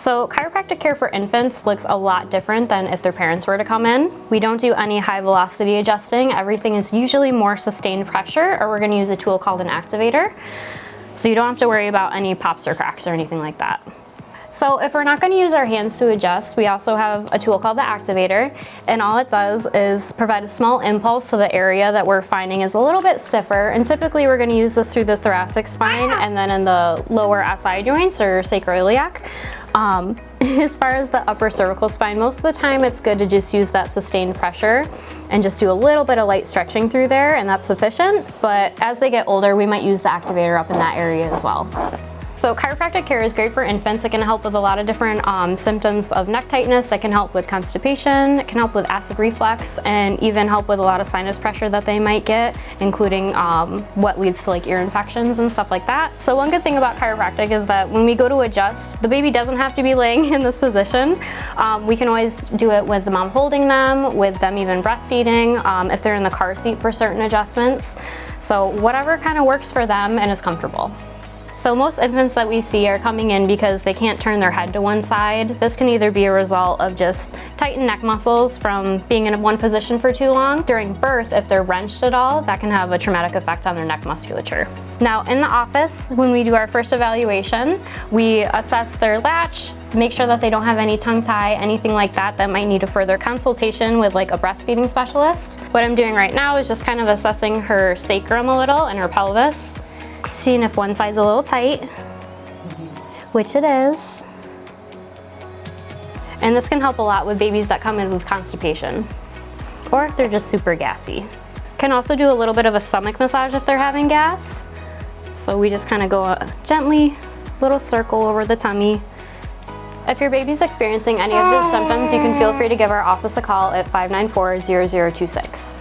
So chiropractic care for infants looks a lot different than if their parents were to come in. We don't do any high velocity adjusting. Everything is usually more sustained pressure, or we're gonna use a tool called an activator. So you don't have to worry about any pops or cracks or anything like that. So if we're not going to use our hands to adjust, we also have a tool called the activator, and all it does is provide a small impulse to the area that we're finding is a little bit stiffer, and typically we're going to use this through the thoracic spine and then in the lower SI joints or sacroiliac. As far as the upper cervical spine, most of the time it's good to just use that sustained pressure and just do a little bit of light stretching through there, and that's sufficient. But as they get older, we might use the activator up in that area as well. So chiropractic care is great for infants. It can help with a lot of different symptoms of neck tightness. It can help with constipation. It can help with acid reflux, and even help with a lot of sinus pressure that they might get, including what leads to like ear infections and stuff like that. So one good thing about chiropractic is that when we go to adjust, the baby doesn't have to be laying in this position. We can always do it with the mom holding them, with them even breastfeeding, if they're in the car seat for certain adjustments. So whatever kind of works for them and is comfortable. So most infants that we see are coming in because they can't turn their head to one side. This can either be a result of just tightened neck muscles from being in one position for too long. During birth, if they're wrenched at all, that can have a traumatic effect on their neck musculature. Now in the office, when we do our first evaluation, we assess their latch, make sure that they don't have any tongue tie, anything like that that might need a further consultation with like a breastfeeding specialist. What I'm doing right now is just kind of assessing her sacrum a little and her pelvis, seeing if one side's a little tight, which it is. And this can help a lot with babies that come in with constipation, or if they're just super gassy. Can also do a little bit of a stomach massage if they're having gas. So we just kind of go a gently little circle over the tummy. If your baby's experiencing any of these symptoms, you can feel free to give our office a call at 594-0026.